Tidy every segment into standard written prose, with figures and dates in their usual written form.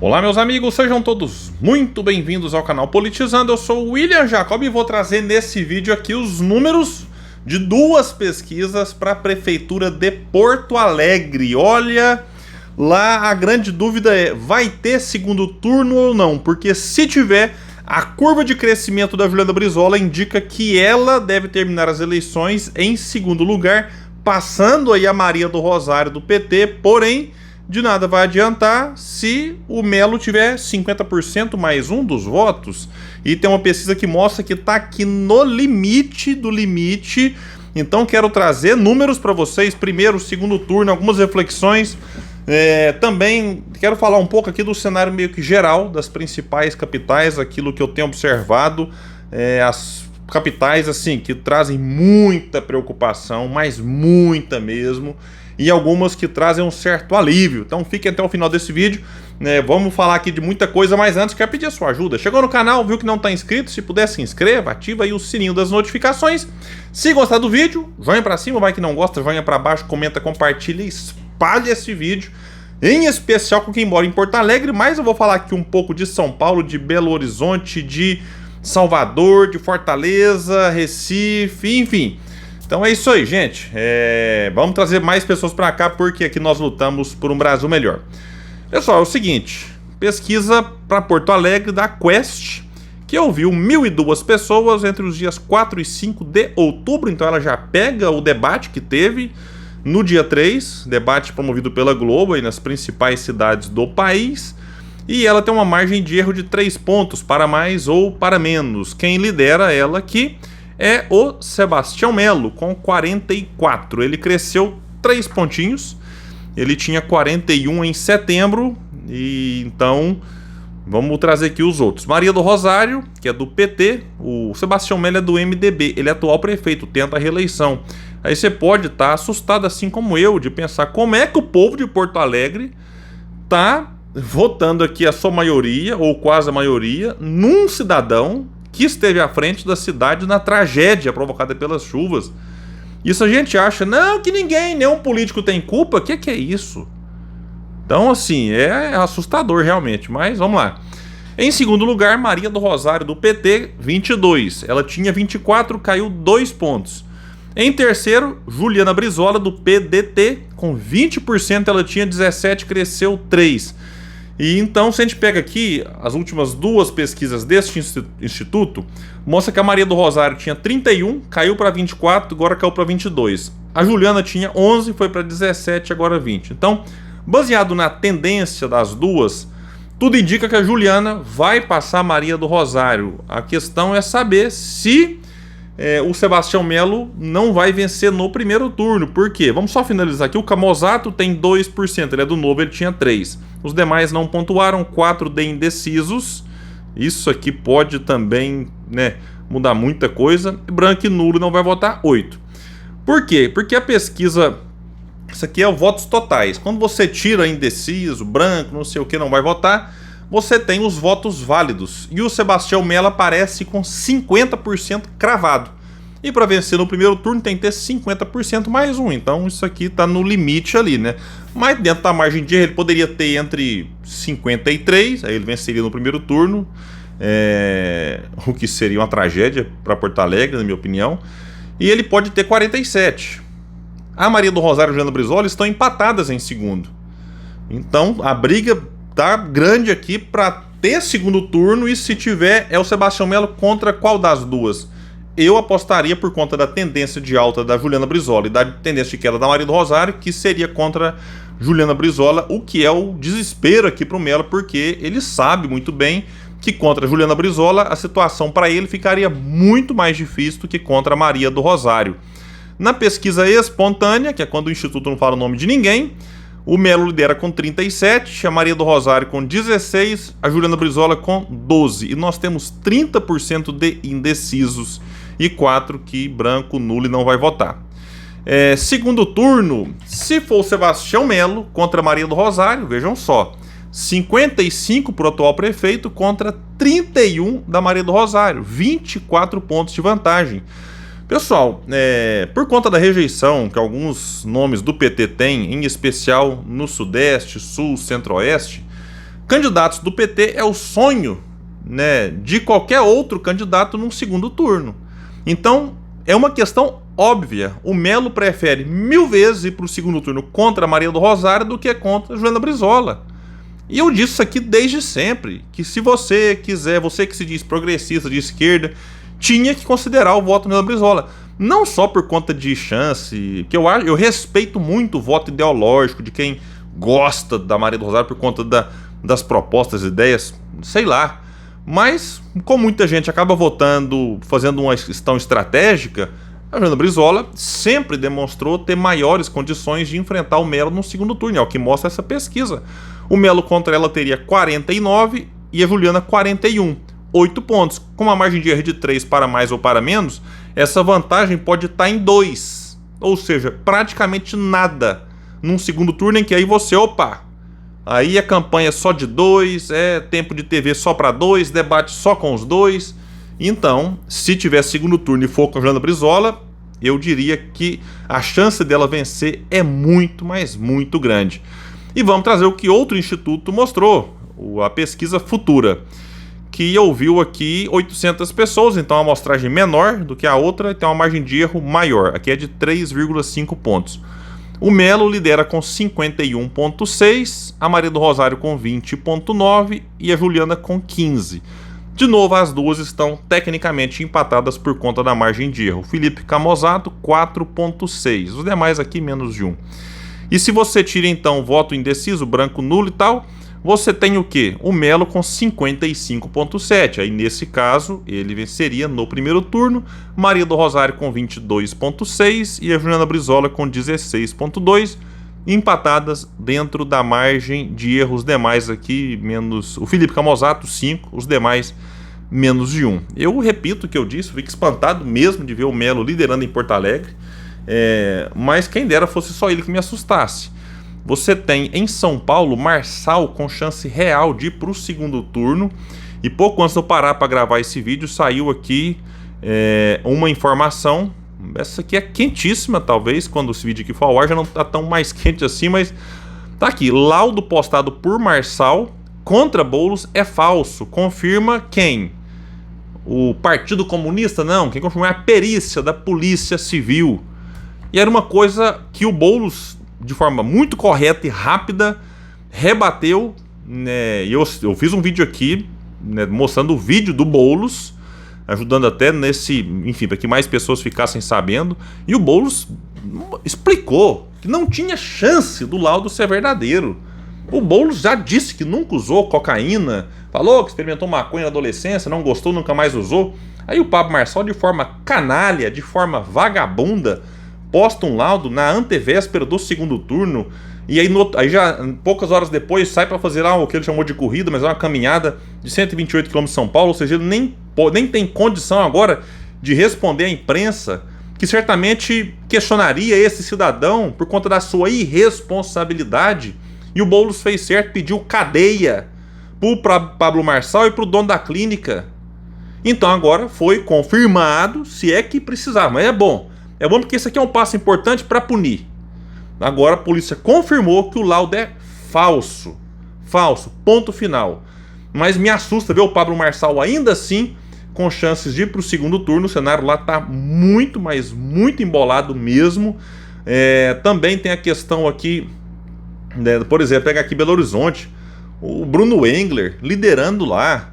Olá meus amigos, sejam todos muito bem-vindos ao canal Politizando. Eu sou o William Jacob e vou trazer nesse vídeo aqui os números de duas pesquisas para a Prefeitura de Porto Alegre. Olha, lá a grande dúvida é, vai ter segundo turno ou não? Porque se tiver, a curva de crescimento da Juliana Brizola indica que ela deve terminar as eleições em segundo lugar, passando aí a Maria do Rosário do PT, porém de nada vai adiantar se o Melo tiver 50% mais um dos votos. E tem uma pesquisa que mostra que está aqui no limite do limite. Então quero trazer números para vocês. Primeiro, segundo turno, algumas reflexões. Também quero falar um pouco aqui do cenário meio que geral das principais capitais, aquilo que eu tenho observado. As capitais assim que trazem muita preocupação, mas muita mesmo, e algumas que trazem um certo alívio. Então fiquem até o final desse vídeo, vamos falar aqui de muita coisa, mas antes quero pedir a sua ajuda. Chegou no canal, viu que não está inscrito? Se puder se inscreva, ativa aí o sininho das notificações. Se gostar do vídeo, joinha para cima, vai que não gosta, joinha para baixo, comenta, compartilha e espalhe esse vídeo, em especial com quem mora em Porto Alegre. Mas eu vou falar aqui um pouco de São Paulo, de Belo Horizonte, de Salvador, de Fortaleza, Recife, enfim. Então é isso aí, gente. Vamos trazer mais pessoas para cá, porque aqui nós lutamos por um Brasil melhor. Pessoal, é o seguinte, pesquisa para Porto Alegre da Quest, que ouviu 1.002 pessoas entre os dias 4 e 5 de outubro. Então ela já pega o debate que teve no dia 3, debate promovido pela Globo aí nas principais cidades do país. E ela tem uma margem de erro de 3 pontos, para mais ou para menos. Quem lidera ela aqui é o Sebastião Melo, com 44. Ele cresceu 3 pontinhos. Ele tinha 41 em setembro. E então vamos trazer aqui os outros. Maria do Rosário, que é do PT. O Sebastião Melo é do MDB. Ele é atual prefeito, tenta a reeleição. Aí você pode estar assustado, assim como eu, de pensar como é que o povo de Porto Alegre está votando aqui a sua maioria, ou quase a maioria, num cidadão que esteve à frente da cidade na tragédia provocada pelas chuvas. Isso a gente acha, não, que nenhum político tem culpa. Que é isso? Então, assim, é assustador realmente, mas vamos lá. Em segundo lugar, Maria do Rosário, do PT, 22. Ela tinha 24, caiu 2 pontos. Em terceiro, Juliana Brizola, do PDT, com 20%, ela tinha 17, cresceu 3. E então, se a gente pega aqui as últimas duas pesquisas deste instituto, mostra que a Maria do Rosário tinha 31, caiu para 24, agora caiu para 22. A Juliana tinha 11, foi para 17, agora 20. Então, baseado na tendência das duas, tudo indica que a Juliana vai passar a Maria do Rosário. A questão é saber se o Sebastião Melo não vai vencer no primeiro turno. Por quê? Vamos só finalizar aqui. O Camozato tem 2%, ele é do Novo, ele tinha 3%. Os demais não pontuaram, 4 de indecisos. Isso aqui pode também, mudar muita coisa. Branco e nulo não vai votar, 8%. Por quê? Porque a pesquisa, isso aqui é os votos totais. Quando você tira indeciso, branco, não sei o que, não vai votar, você tem os votos válidos. E o Sebastião Melo aparece com 50% cravado. E para vencer no primeiro turno tem que ter 50% mais um. Então isso aqui está no limite ali, né? Mas dentro da margem de erro ele poderia ter entre 53, aí ele venceria no primeiro turno. O que seria uma tragédia para Porto Alegre, na minha opinião. E ele pode ter 47. A Maria do Rosário e a Juliana Brizola estão empatadas em segundo. Então a briga tá grande aqui para ter segundo turno, e se tiver, é o Sebastião Melo contra qual das duas? Eu apostaria por conta da tendência de alta da Juliana Brizola e da tendência de queda da Maria do Rosário, que seria contra Juliana Brizola, o que é o desespero aqui para o Melo, porque ele sabe muito bem que contra a Juliana Brizola a situação para ele ficaria muito mais difícil do que contra a Maria do Rosário. Na pesquisa espontânea, que é quando o Instituto não fala o nome de ninguém, o Melo lidera com 37, a Maria do Rosário com 16, a Juliana Brizola com 12. E nós temos 30% de indecisos e 4 que branco, nulo e não vai votar. Segundo turno, se for o Sebastião Melo contra a Maria do Rosário, vejam só, 55 para o atual prefeito contra 31 da Maria do Rosário, 24 pontos de vantagem. Pessoal, por conta da rejeição que alguns nomes do PT têm, em especial no Sudeste, Sul, Centro-Oeste, Candidatos do PT é o sonho, né, de qualquer outro candidato num segundo turno. Então, é uma questão óbvia. O Melo prefere 1000 vezes ir para o segundo turno contra a Maria do Rosário do que contra a Juliana Brizola. E eu disse isso aqui desde sempre, que se você quiser, você que se diz progressista, de esquerda, tinha que considerar o voto na Juliana Brizola. Não só por conta de chance, que eu respeito muito o voto ideológico de quem gosta da Maria do Rosário por conta das propostas, ideias, sei lá. Mas, como muita gente acaba votando, fazendo uma questão estratégica, a Juliana Brizola sempre demonstrou ter maiores condições de enfrentar o Melo no segundo turno, é o que mostra essa pesquisa. O Melo contra ela teria 49 e a Juliana 41. 8 pontos. Com uma margem de erro de 3 para mais ou para menos, essa vantagem pode estar em 2. Ou seja, praticamente nada num segundo turno em que aí você, aí a campanha só de 2, tempo de TV só para 2, debate só com os 2. Então, se tiver segundo turno e for com a Juliana Brizola, eu diria que a chance dela vencer é muito, mas muito grande. E vamos trazer o que outro instituto mostrou, a pesquisa Futura, que ouviu aqui 800 pessoas, então a amostragem menor do que a outra e tem uma margem de erro maior, aqui é de 3,5 pontos. O Melo lidera com 51,6, a Maria do Rosário com 20,9 e a Juliana com 15. De novo, as duas estão tecnicamente empatadas por conta da margem de erro. Felipe Camozato, 4,6. Os demais aqui, menos de 1. E se você tira, então, voto indeciso, branco, nulo e tal, você tem o quê? O Melo com 55,7. Aí, nesse caso, ele venceria no primeiro turno. Maria do Rosário com 22,6 e a Juliana Brizola com 16,2. Empatadas dentro da margem de erro, os demais aqui, menos o Felipe Camozato, 5, os demais, menos de 1. Eu repito o que eu disse, fico espantado mesmo de ver o Melo liderando em Porto Alegre, mas quem dera fosse só ele que me assustasse. Você tem em São Paulo Marçal com chance real de ir para o segundo turno, e pouco antes de eu parar para gravar esse vídeo, saiu aqui uma informação. Essa aqui é quentíssima, talvez, quando esse vídeo aqui for ao ar já não tá tão mais quente assim, mas tá aqui, laudo postado por Marçal contra Boulos é falso. Confirma quem? O Partido Comunista? Não, quem confirmou é a perícia da Polícia Civil. E era uma coisa que o Boulos, de forma muito correta e rápida, rebateu, né? Eu fiz um vídeo aqui, né, mostrando o vídeo do Boulos, ajudando até enfim, para que mais pessoas ficassem sabendo. E o Boulos explicou que não tinha chance do laudo ser verdadeiro. O Boulos já disse que nunca usou cocaína, falou que experimentou maconha na adolescência, não gostou, nunca mais usou. Aí o Pablo Marçal, de forma canalha, de forma vagabunda, posta um laudo na antevéspera do segundo turno, e aí já poucas horas depois sai para fazer lá o que ele chamou de corrida, mas é uma caminhada de 128 km de São Paulo, ou seja, ele nem tem condição agora de responder à imprensa, que certamente questionaria esse cidadão por conta da sua irresponsabilidade. E o Boulos fez certo, pediu cadeia para Pablo Marçal e para o dono da clínica. Então agora foi confirmado, se é que precisava, mas é bom porque esse aqui é um passo importante para punir. Agora a polícia confirmou que o laudo é falso, ponto final. Mas me assusta ver o Pablo Marçal ainda assim com chances de ir para o segundo turno. O cenário lá está muito, mas muito embolado mesmo. Também tem a questão aqui, né, por exemplo, pega aqui Belo Horizonte, o Bruno Engler liderando lá.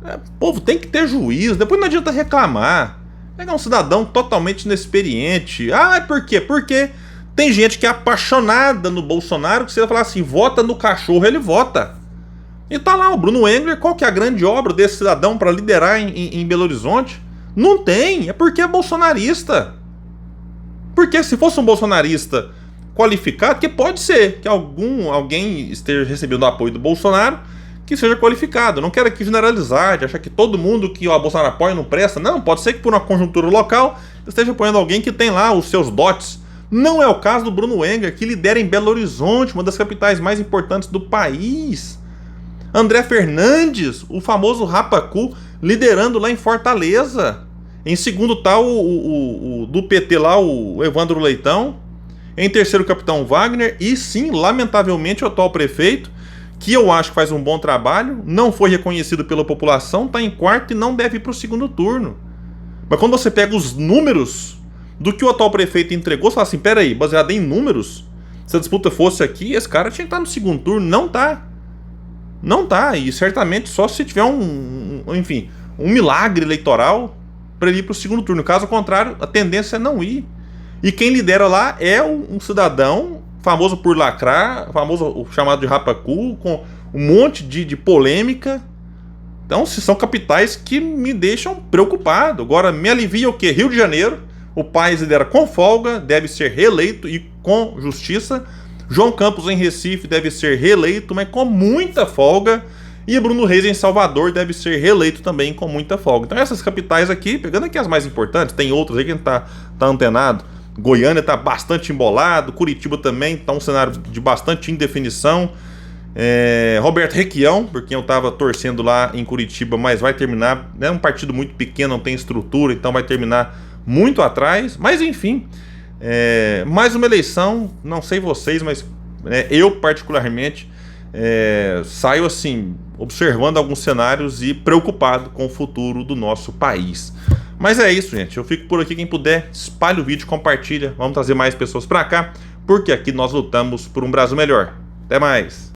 O povo tem que ter juízo, depois não adianta reclamar. Pegar um cidadão totalmente inexperiente. Por quê? Porque tem gente que é apaixonada no Bolsonaro, que você vai falar assim, vota no cachorro, ele vota. E tá lá o Bruno Engler, qual que é a grande obra desse cidadão para liderar em Belo Horizonte? Não tem, é porque é bolsonarista. Porque se fosse um bolsonarista qualificado, que pode ser que alguém esteja recebendo o apoio do Bolsonaro, que seja qualificado. Eu não quero aqui generalizar, de achar que todo mundo que o Bolsonaro apoia não presta. Não, pode ser que por uma conjuntura local esteja apoiando alguém que tem lá os seus dotes. Não é o caso do Bruno Engler, que lidera em Belo Horizonte, uma das capitais mais importantes do país. André Fernandes, o famoso Rapacu, liderando lá em Fortaleza. Em segundo tá o do PT lá, o Evandro Leitão. Em terceiro, o Capitão Wagner. E sim, lamentavelmente, o atual prefeito, que eu acho que faz um bom trabalho, não foi reconhecido pela população, está em quarto e não deve ir para o segundo turno. Mas quando você pega os números do que o atual prefeito entregou, você fala assim, peraí, baseado em números, se a disputa fosse aqui, esse cara tinha que estar no segundo turno. Não tá. Não tá. E certamente só se tiver um milagre eleitoral para ele ir para o segundo turno. Caso contrário, a tendência é não ir. E quem lidera lá é um cidadão famoso por lacrar, famoso o chamado de rapacu, com um monte de polêmica. Então, se são capitais que me deixam preocupado. Agora, me alivia o quê? Rio de Janeiro, o país lidera com folga, deve ser reeleito e com justiça. João Campos em Recife deve ser reeleito, mas com muita folga. E Bruno Reis em Salvador deve ser reeleito também com muita folga. Então essas capitais aqui, pegando aqui as mais importantes, tem outras aí que a gente tá antenado. Goiânia tá bastante embolado, Curitiba também tá um cenário de bastante indefinição. Roberto Requião, por quem eu tava torcendo lá em Curitiba, mas vai terminar, é um partido muito pequeno, não tem estrutura, então vai terminar muito atrás. Mas enfim, mais uma eleição, não sei vocês, mas eu particularmente saio assim, observando alguns cenários e preocupado com o futuro do nosso país. Mas é isso, gente. Eu fico por aqui. Quem puder, espalhe o vídeo, compartilha. Vamos trazer mais pessoas pra cá, porque aqui nós lutamos por um Brasil melhor. Até mais!